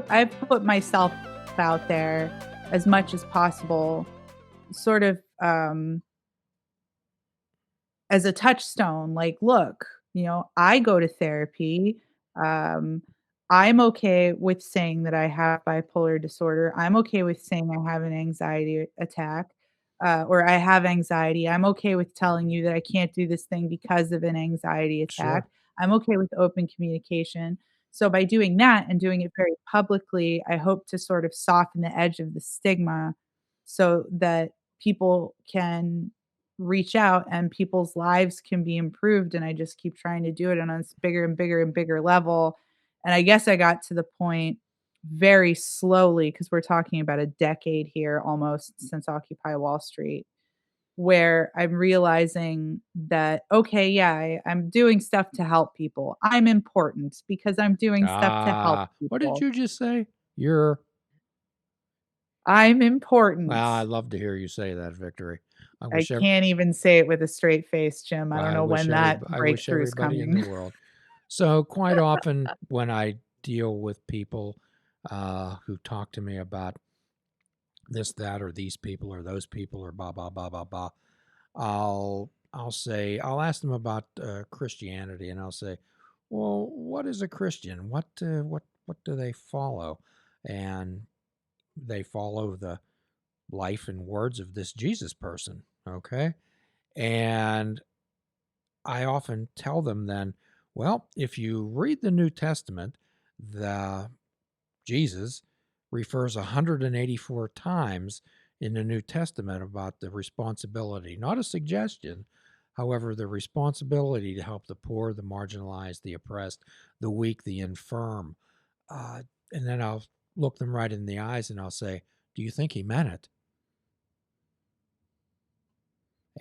put myself out there as much as possible, sort of as a touchstone. Like, look, I go to therapy. Um, I'm okay with saying that I have bipolar disorder. I'm okay with saying I have an anxiety attack, or I have anxiety. I'm okay with telling you that I can't do this thing because of an anxiety attack. Sure. I'm okay with open communication. So by doing that and doing it very publicly, I hope to sort of soften the edge of the stigma so that people can reach out and people's lives can be improved, and I just keep trying to do it on a bigger and bigger and bigger level. And I guess I got to the point very slowly, because we're talking about a decade here almost since Occupy Wall Street, where I'm realizing that, okay, yeah, I'm doing stuff to help people. I'm important because I'm doing stuff to help What did people. you just say? You're I'm important. Well, I love to hear you say that, Victory. I I wish can't even say it with a straight face, Jim. I don't know when that I wish breakthrough's everybody in the coming. world. So quite often when I deal with people who talk to me about this, that, or these people, or those people, or blah blah blah blah blah, I'll ask them about Christianity, and I'll say, well, what is a Christian? What do they follow? And they follow the life and words of this Jesus person. Okay. And I often tell them then, well, if you read the New Testament, the Jesus refers 184 times in the New Testament about the responsibility, not a suggestion, however, the responsibility to help the poor, the marginalized, the oppressed, the weak, the infirm. Uh, and then I'll look them right in the eyes and I'll say, do you think he meant it?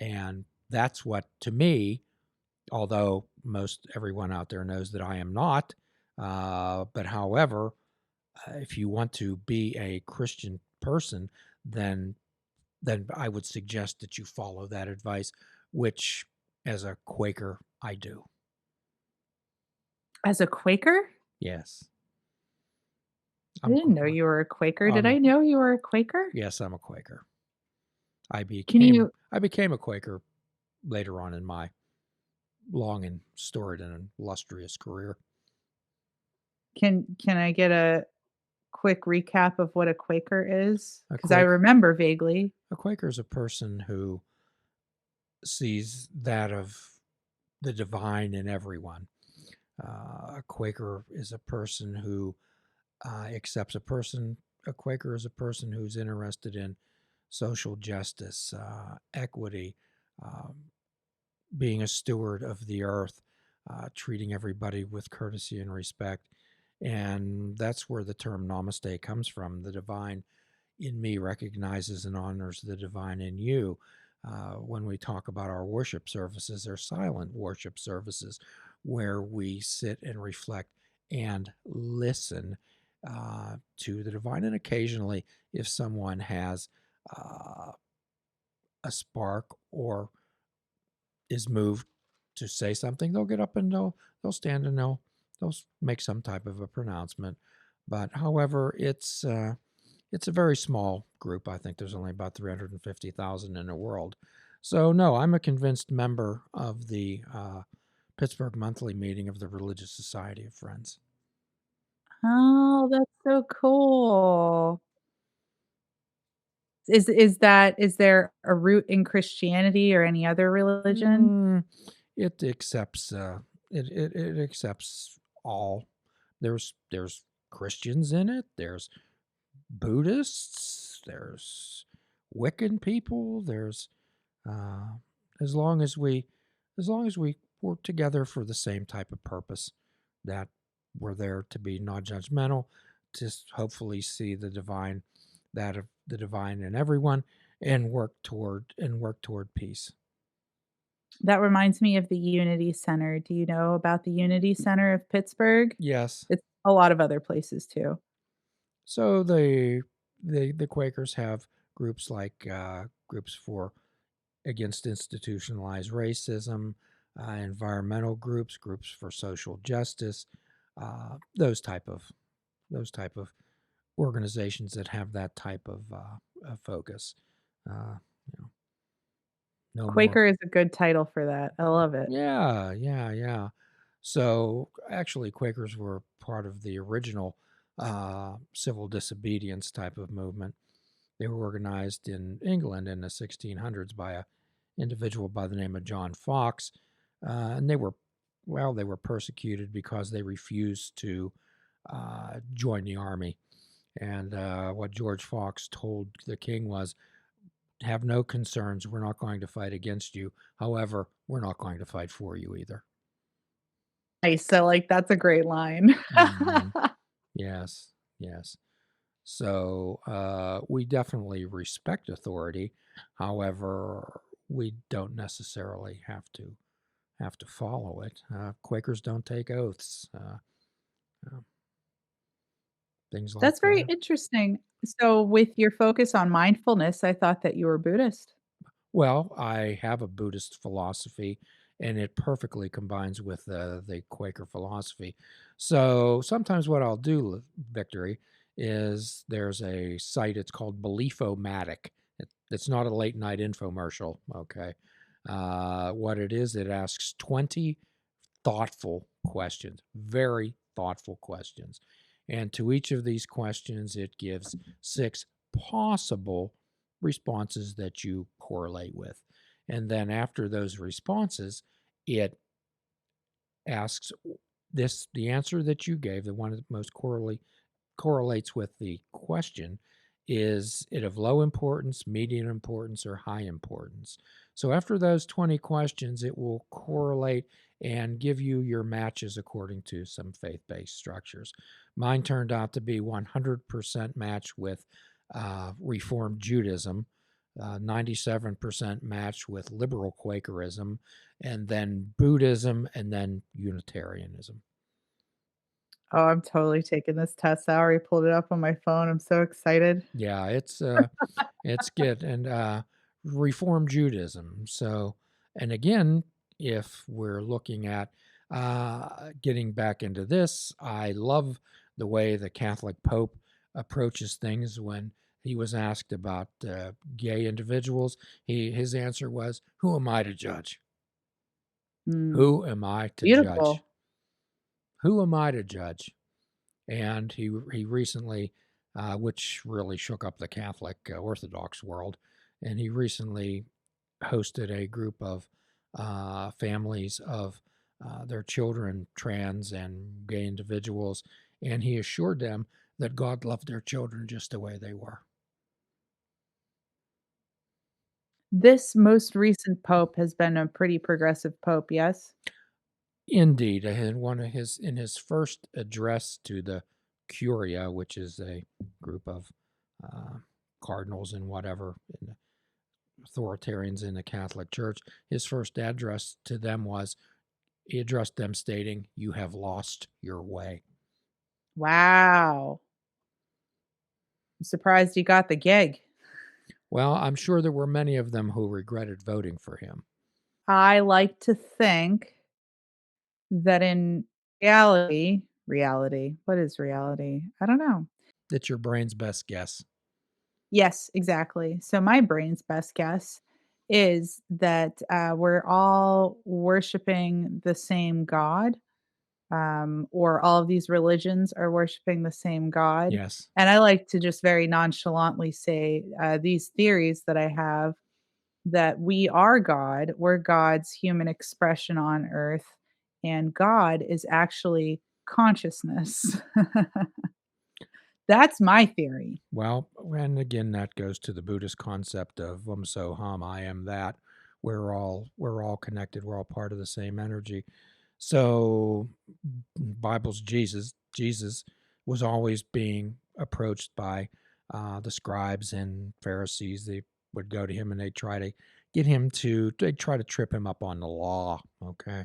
And that's what, to me, although most everyone out there knows that I am not, but however, if you want to be a Christian person, then I would suggest that you follow that advice, which, as a Quaker, I do. As a Quaker? Yes, I I'm. didn't know you were a Quaker. Did Um, I know you were a Quaker? yes, I'm a Quaker. Can you I became a Quaker later on in my long and storied and illustrious career. can I get a quick recap of what a Quaker is? A Because I Quaker, remember vaguely. a Quaker is a person who sees that of the divine in everyone. A Quaker is a person who accepts a Quaker is a person who's interested in social justice, equity, um, being a steward of the earth, treating everybody with courtesy and respect. And that's where the term namaste comes from. The divine in me recognizes and honors the divine in you. When we talk about our worship services, they're silent worship services where we sit and reflect and listen to the divine. And occasionally, if someone has uh, a spark or is moved to say something, they'll get up and they'll stand and they'll make some type of a pronouncement. But however, it's a very small group. I think there's only about 350,000 in the world. So no, I'm a convinced member of the Pittsburgh monthly meeting of the Religious Society of Friends. Oh, that's so cool. Is there a root in Christianity or any other religion? Mm, it accepts it accepts all. There's Christians in it. There's Buddhists. There's Wiccan people. There's uh, as long as we work together for the same type of purpose, that we're there to be non-judgmental, to hopefully see the divine, that of the divine in everyone, and work toward peace. That reminds me of the Unity Center. Do you know about the Unity Center of Pittsburgh? Yes. It's a lot of other places too. So the Quakers have groups like groups for against institutionalized racism, environmental groups, groups for social justice, uh, those type of those type of organizations that have that type of focus. You know, no more. Quaker is a good title for that. I love it. Yeah, yeah, yeah. So actually, Quakers were part of the original civil disobedience type of movement. They were organized in England in the 1600s by a individual by the name of John Fox, and they were persecuted because they refused to join the army. And what George Fox told the king was, "Have no concerns. We're not going to fight against you. However, we're not going to fight for you either." Nice. So, like, that's a great line. Hmm. Yes, yes. So we definitely respect authority. However, we don't necessarily have to follow it. Quakers don't take oaths. Uh, things like That's very that. interesting. So, with your focus on mindfulness, I thought that you were Buddhist. Well, I have a Buddhist philosophy, and it perfectly combines with the Quaker philosophy. So sometimes what I'll do, Victory, is there's a site. It's called Beliefomatic. It's not a late night infomercial. Okay, what it is, it asks 20 thoughtful questions, very thoughtful questions, and to each of these questions, it gives 6 possible responses that you correlate with. And then after those responses, it asks the answer that you gave, the one that most correlates with the question, is it of low importance, medium importance, or high importance? So after those 20 questions, it will correlate and give you your matches according to some faith-based structures. Mine turned out to be 100% match with Reformed Judaism, 97% match with liberal Quakerism, and then Buddhism, and then Unitarianism. Oh, I'm totally taking this test. I already pulled it up on my phone. I'm so excited. Yeah, it's good. And Reform Judaism. So, and again, if we're looking at getting back into this, I love the way the Catholic Pope approaches things. When he was asked about gay individuals, his answer was, "Who am I to judge? Mm, Who am I to judge? beautiful. Who am I to judge?" And he recently, which really shook up the Catholic Orthodox world, and he recently hosted a group of families of their children, trans and gay individuals, and he assured them that God loved their children just the way they were. This most recent pope has been a pretty progressive pope, yes? Indeed, and one of his in his first address to the Curia, which is a group of uh, cardinals and whatever in the authoritarians in the Catholic Church, his first address to them was, he addressed them stating, "You have lost your way." Wow. I'm surprised you got the gig. Well, I'm sure there were many of them who regretted voting for him. I like to think that in reality, what is reality? I don't know. It's your brain's best guess. Yes, exactly. So my brain's best guess is that, we're all worshiping the same God, or all of these religions are worshiping the same God, Yes. and I like to just very nonchalantly say, these theories that I have, that we are God, we're God's human expression on earth, and God is actually consciousness. That's my theory. Well, and again, that goes to the Buddhist concept of so hum, I am that. We're all connected. We're all part of the same energy. So, Bible's Jesus was always being approached by the scribes and Pharisees. They would go to him and they'd try to trip him up on the law. Okay,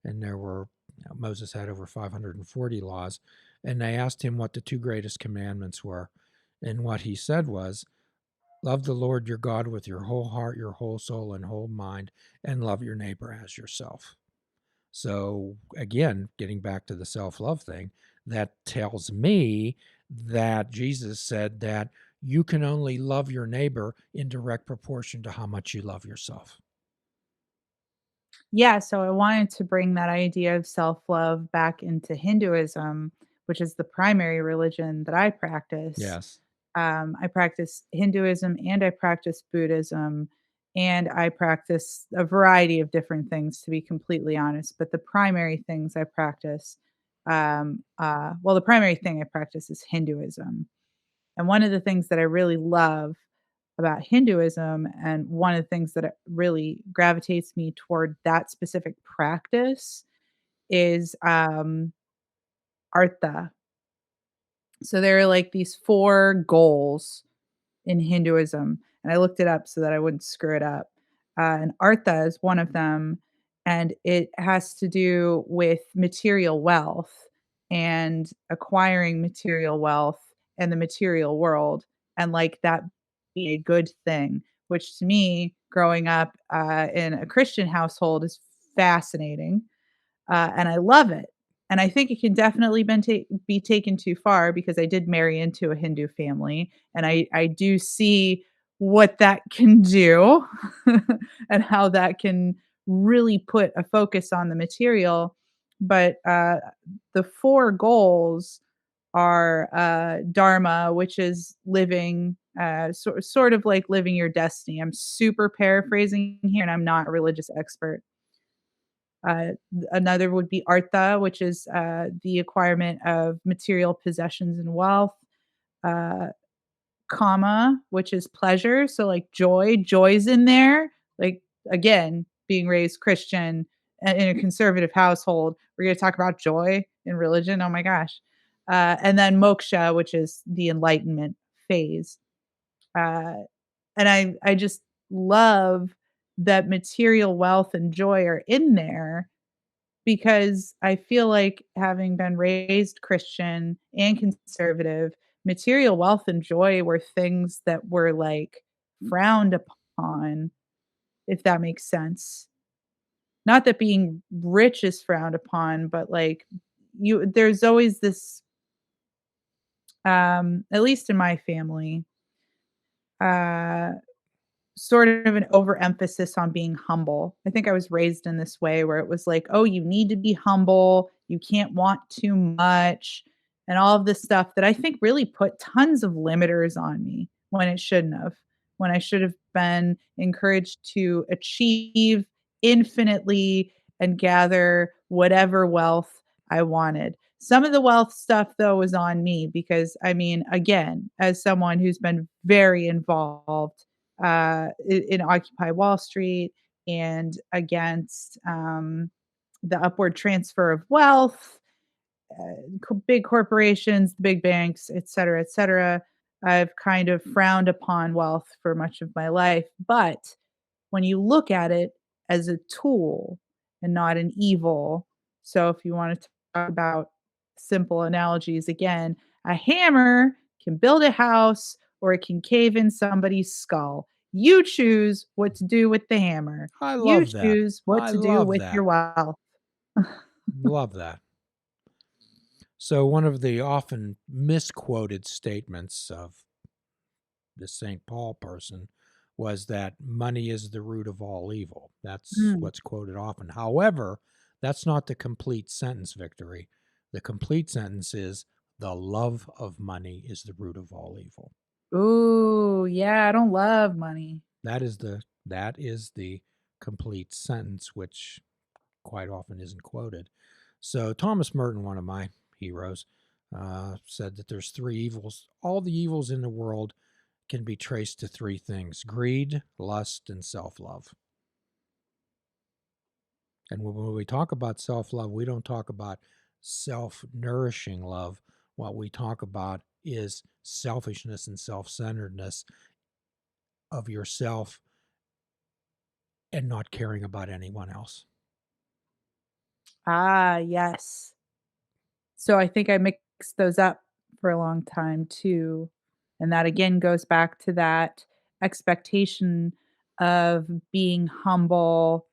and there were, Moses had over 540 laws, and they asked him what the 2 greatest commandments were, and what he said was, "Love the Lord your God with your whole heart, your whole soul, and whole mind, and love your neighbor as yourself." So again, getting back to the self-love thing, that tells me that Jesus said that you can only love your neighbor in direct proportion to how much you love yourself. Yeah, so I wanted to bring that idea of self-love back into Hinduism, which is the primary religion that I practice. Yes. I practice Hinduism and I practice Buddhism and I practice a variety of different things, to be completely honest. But the primary things I practice, well, the primary thing I practice is Hinduism. And one of the things that I really love about Hinduism, and one of the things that it really gravitates me toward that specific practice is artha. So there are like these four goals in Hinduism, and I looked it up so that I wouldn't screw it up. And artha is one of them, and it has to do with material wealth and acquiring material wealth and the material world, and like that being a good thing, which to me, growing up in a Christian household, is fascinating and I love it. And I think it can definitely be taken too far because I did marry into a Hindu family, and I do see what that can do and how that can really put a focus on the material. But the four goals are dharma, which is living sort of like living your destiny. I'm super paraphrasing here, and I'm not a religious expert. Another would be artha, which is the acquirement of material possessions and wealth. Uh, Kama, which is pleasure. So, like joy's in there. Like, again, being raised Christian in a conservative household, we're going to talk about joy in religion. Oh my gosh. And then moksha, which is the enlightenment phase. Uh, and I just love that material wealth and joy are in there because I feel like having been raised Christian and conservative, material wealth and joy were things that were, like, frowned upon, if that makes sense. Not that being rich is frowned upon, but, like, you there's always this, at least in my family, uh sort of an overemphasis on being humble. I think I was raised in this way where it was like, "Oh, you need to be humble, you can't want too much," and all of this stuff that I think really put tons of limiters on me when it shouldn't have, when I should have been encouraged to achieve infinitely and gather whatever wealth I wanted. Some of the wealth stuff, though, was on me because, I mean, again, as someone who's been very involved in Occupy Wall Street and against the upward transfer of wealth, big corporations, big banks, et cetera, et cetera. I've kind of frowned upon wealth for much of my life. But when you look at it as a tool and not an evil, so if you want to talk about simple analogies again, a hammer can build a house or it can cave in somebody's skull. You choose what to do with the hammer. I You love that. choose what I to do love with your that. wealth. Love that. So, one of the often misquoted statements of the St. Paul person was that money is the root of all evil. That's Mm. what's quoted often. However, that's not the complete sentence, Victory. The complete sentence is the love of money is the root of all evil. Ooh, yeah, I don't love money. That is the complete sentence, which quite often isn't quoted. So Thomas Merton, one of my heroes, said that there's three evils. All the evils in the world can be traced to three things: greed, lust, and self love. And when we talk about self love, we don't talk about self nourishing love. What we talk about is selfishness and self centeredness of yourself and not caring about anyone else. Ah, yes. So I think I mixed those up for a long time too. And that again goes back to that expectation of being humble,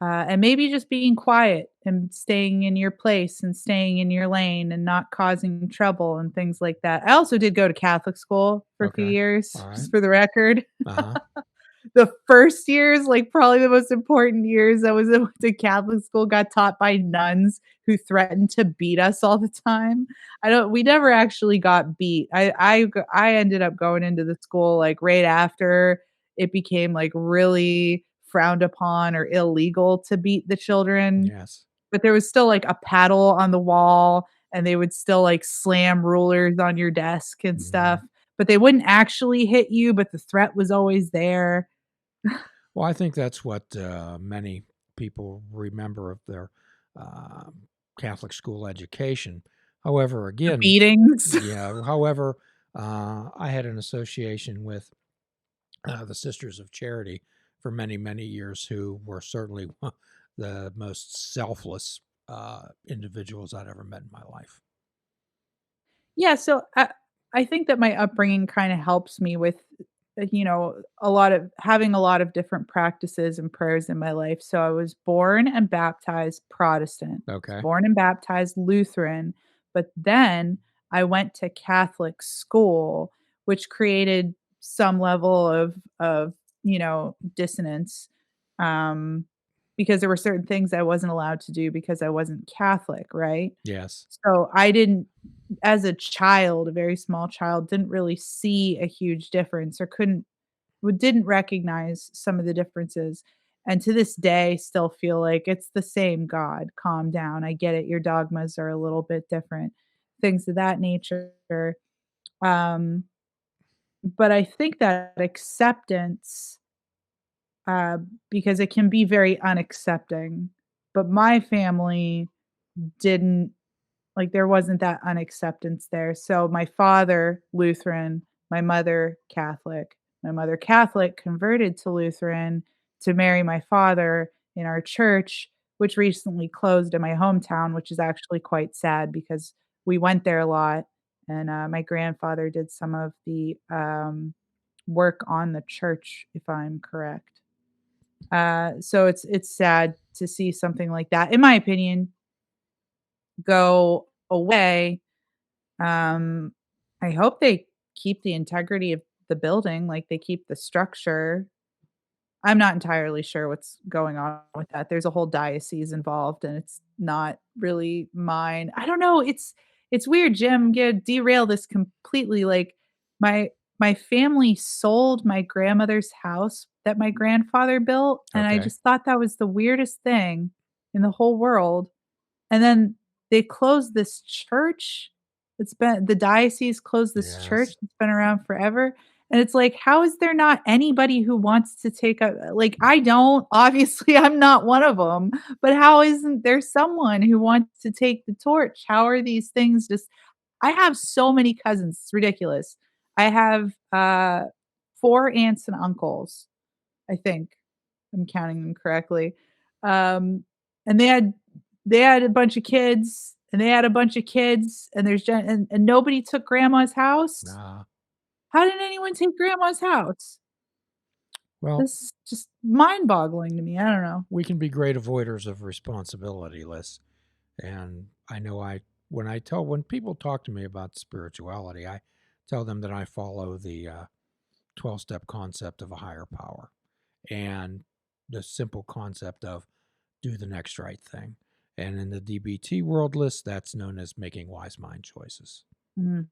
And maybe just being quiet and staying in your place and staying in your lane and not causing trouble and things like that. I also did go to Catholic school for a few Okay. years, All right. just for the record. Uh-huh. The first years, like, probably the most important years I was in went to Catholic school, got taught by nuns who threatened to beat us all the time. I don't we never actually got beat. I ended up going into the school, like, right after it became, like, really frowned upon or illegal to beat the children, Yes. but there was still, like, a paddle on the wall, and they would still, like, slam rulers on your desk and stuff, Mhm. but they wouldn't actually hit you, but the threat was always there. Well, I think that's what many people remember of their uh, Catholic school education. However, The again, beatings. yeah, however, I had an association with the Sisters of Charity for many, many years, who were certainly the most selfless individuals I'd ever met in my life. Yeah, so I think that my upbringing kinda helps me with, a lot of having a lot of different practices and prayers in my life. So I was born and baptized Protestant, was Okay. born and baptized Lutheran, but then I went to Catholic school, which created some level of dissonance, um, because there were certain things I wasn't allowed to do because I wasn't Catholic, right? Yes. So I didn't as a child, a very small child, didn't really see a huge difference or didn't recognize some of the differences, and to this day, still feel like it's the same God, calm down, I get it, your dogmas are a little bit different, things of that nature, um, but I think that acceptance, uh, because it can be very unaccepting, but my family didn't like, there wasn't that unacceptance there. So my father, Lutheran, my mother, Catholic. My mother, Catholic, converted to Lutheran to marry my father in our church, which recently closed in my hometown, which is actually quite sad because we went there a lot. And my grandfather did some of the work on the church, if I'm correct. So it's sad to see something like that, in my opinion, go away. um, I hope they keep the integrity of the building, like, they keep the structure. I'm not entirely sure what's going on with that. There's a whole diocese involved, and it's not really mine. I don't know, it's weird, Jim. I'm gonna derail this completely, like, my my family sold my grandmother's house that my grandfather built, and I Okay. just thought that was the weirdest thing in the whole world. And then they closed this church. It's been the diocese closed this church Yes. that's been around forever, and it's like, how is there not anybody who wants to take a like, I don't, obviously, I'm not one of them, but how isn't there someone who wants to take the torch? How are these things just I have so many cousins, it's ridiculous. I have, 4 aunts and uncles, I think I'm counting them correctly. Um, and they had a bunch of kids, and they had a bunch of kids, and and nobody took grandma's house? Uh, How did anyone take grandma's house? well, This is just mind-boggling to me, I don't know. we can be great avoiders of responsibility, Liz. And I know when people talk to me about spirituality, I tell them that I follow the 12-step concept of a higher power and the simple concept of do the next right thing. And in the DBT world list, that's known as making wise mind choices. Mhm.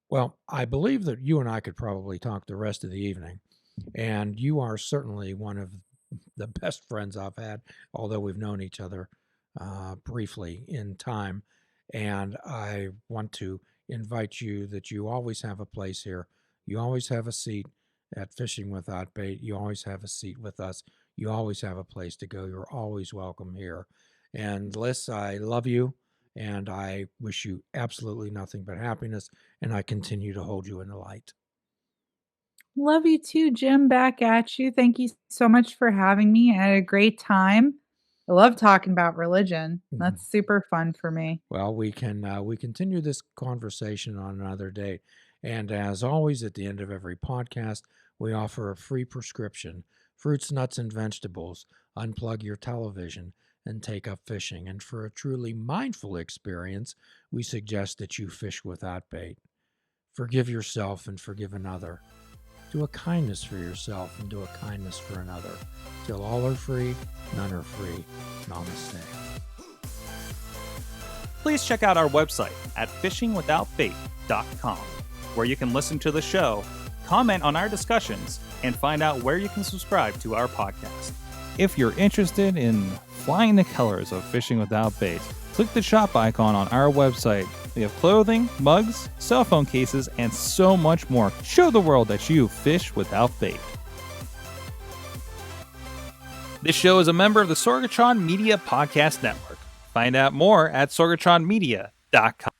Well, I believe that you and I could probably talk the rest of the evening. And you are certainly one of the best friends I've had, although we've known each other briefly in time. And I want to invite you that you always have a place here. You always have a seat at Fishing Without Bait. You always have a seat with us. You always have a place to go. You're always welcome here. And Liz, I love you. And I wish you absolutely nothing but happiness. And I continue to hold you in the light. Love you too, Jim, back at you. Thank you so much for having me. I had a great time. I love talking about religion. Mhm. That's super fun for me. Well, we continue this conversation on another day, and as always, at the end of every podcast, we offer a free prescription fruits, nuts, and vegetables, unplug your television, and take up fishing. And for a truly mindful experience, we suggest that you fish without bait. Forgive yourself and forgive another. Do a kindness for yourself and do a kindness for another. Till all are free, none are free. Namaste. Please check out our website at fishingwithoutbait.com, where you can listen to the show, comment on our discussions, and find out where you can subscribe to our podcast. If you're interested in flying the colors of Fishing Without Bait, click the shop icon on our website. We have clothing, mugs, cell phone cases, and so much more. Show the world that you fish without bait. This show is a member of the Sorgatron Media Podcast Network. Find out more at sorgatronmedia.com.